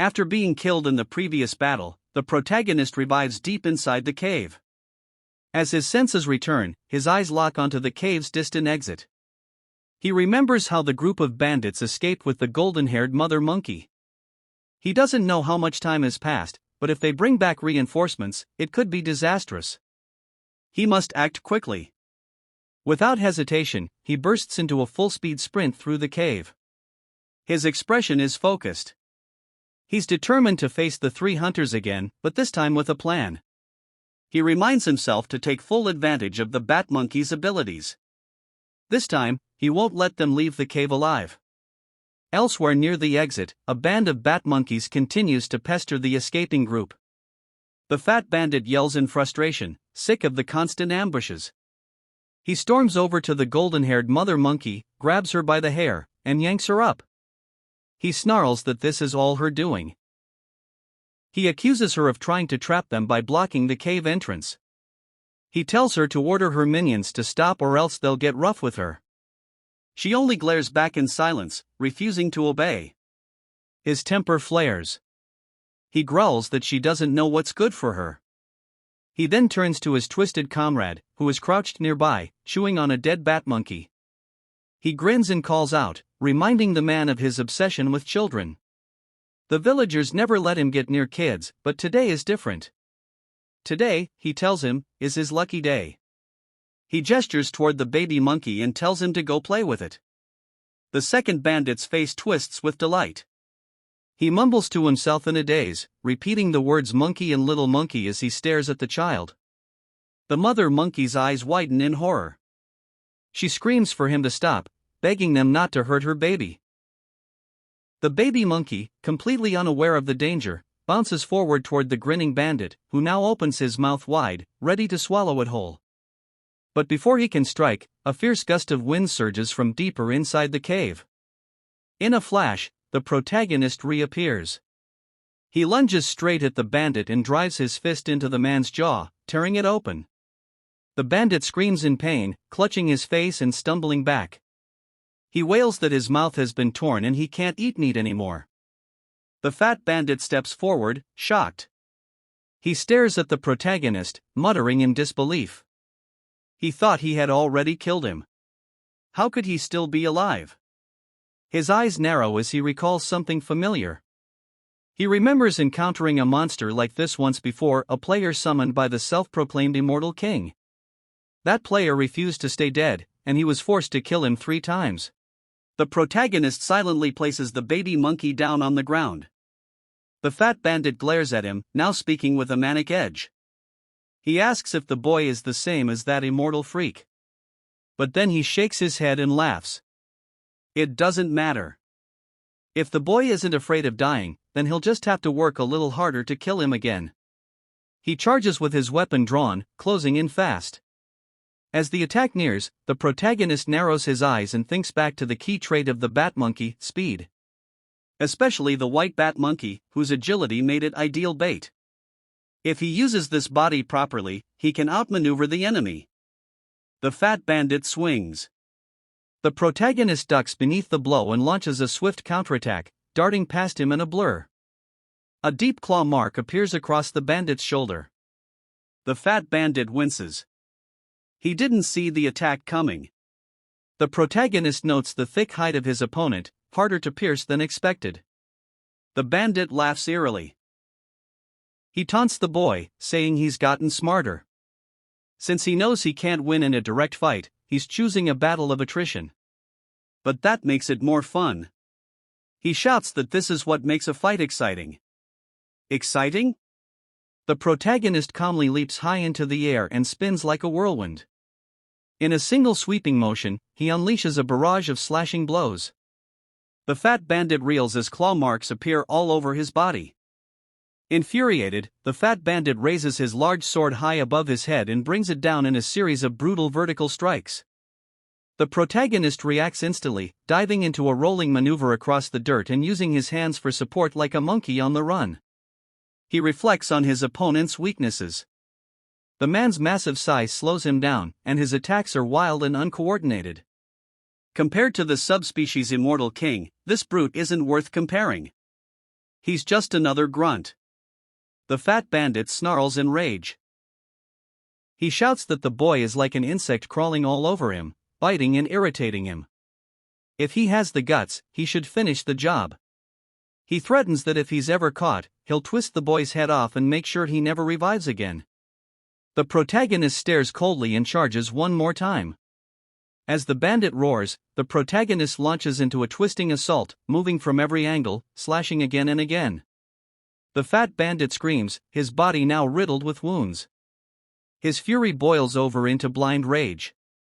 After being killed in the previous battle, the protagonist revives deep inside the cave. As his senses return, his eyes lock onto the cave's distant exit. He remembers how the group of bandits escaped with the golden-haired mother monkey. He doesn't know how much time has passed, but if they bring back reinforcements, it could be disastrous. He must act quickly. Without hesitation, he bursts into a full-speed sprint through the cave. His expression is focused. He's determined to face the three hunters again, but this time with a plan. He reminds himself to take full advantage of the bat monkey's abilities. This time, he won't let them leave the cave alive. Elsewhere near the exit, a band of bat monkeys continues to pester the escaping group. The fat bandit yells in frustration, sick of the constant ambushes. He storms over to the golden-haired mother monkey, grabs her by the hair, and yanks her up. He snarls that this is all her doing. He accuses her of trying to trap them by blocking the cave entrance. He tells her to order her minions to stop or else they'll get rough with her. She only glares back in silence, refusing to obey. His temper flares. He growls that she doesn't know what's good for her. He then turns to his twisted comrade, who is crouched nearby, chewing on a dead bat monkey. He grins and calls out, reminding the man of his obsession with children. The villagers never let him get near kids, but today is different. Today, he tells him, is his lucky day. He gestures toward the baby monkey and tells him to go play with it. The second bandit's face twists with delight. He mumbles to himself in a daze, repeating the words monkey and little monkey as he stares at the child. The mother monkey's eyes widen in horror. She screams for him to stop, begging them not to hurt her baby. The baby monkey, completely unaware of the danger, bounces forward toward the grinning bandit, who now opens his mouth wide, ready to swallow it whole. But before he can strike, a fierce gust of wind surges from deeper inside the cave. In a flash, the protagonist reappears. He lunges straight at the bandit and drives his fist into the man's jaw, tearing it open. The bandit screams in pain, clutching his face and stumbling back. He wails that his mouth has been torn and he can't eat meat anymore. The fat bandit steps forward, shocked. He stares at the protagonist, muttering in disbelief. He thought he had already killed him. How could he still be alive? His eyes narrow as he recalls something familiar. He remembers encountering a monster like this once before, a player summoned by the self-proclaimed Immortal King. That player refused to stay dead, and he was forced to kill him 3 times. The protagonist silently places the baby monkey down on the ground. The fat bandit glares at him, now speaking with a manic edge. He asks if the boy is the same as that immortal freak. But then he shakes his head and laughs. It doesn't matter. If the boy isn't afraid of dying, then he'll just have to work a little harder to kill him again. He charges with his weapon drawn, closing in fast. As the attack nears, the protagonist narrows his eyes and thinks back to the key trait of the bat monkey, speed. Especially the white bat monkey, whose agility made it ideal bait. If he uses this body properly, he can outmaneuver the enemy. The fat bandit swings. The protagonist ducks beneath the blow and launches a swift counterattack, darting past him in a blur. A deep claw mark appears across the bandit's shoulder. The fat bandit winces. He didn't see the attack coming. The protagonist notes the thick hide of his opponent, harder to pierce than expected. The bandit laughs eerily. He taunts the boy, saying he's gotten smarter. Since he knows he can't win in a direct fight, he's choosing a battle of attrition. But that makes it more fun. He shouts that this is what makes a fight exciting. Exciting? The protagonist calmly leaps high into the air and spins like a whirlwind. In a single sweeping motion, he unleashes a barrage of slashing blows. The fat bandit reels as claw marks appear all over his body. Infuriated, the fat bandit raises his large sword high above his head and brings it down in a series of brutal vertical strikes. The protagonist reacts instantly, diving into a rolling maneuver across the dirt and using his hands for support like a monkey on the run. He reflects on his opponent's weaknesses. The man's massive size slows him down, and his attacks are wild and uncoordinated. Compared to the subspecies Immortal King, this brute isn't worth comparing. He's just another grunt. The fat bandit snarls in rage. He shouts that the boy is like an insect crawling all over him, biting and irritating him. If he has the guts, he should finish the job. He threatens that if he's ever caught, he'll twist the boy's head off and make sure he never revives again. The protagonist stares coldly and charges one more time. As the bandit roars, the protagonist launches into a twisting assault, moving from every angle, slashing again and again. The fat bandit screams, his body now riddled with wounds. His fury boils over into blind rage.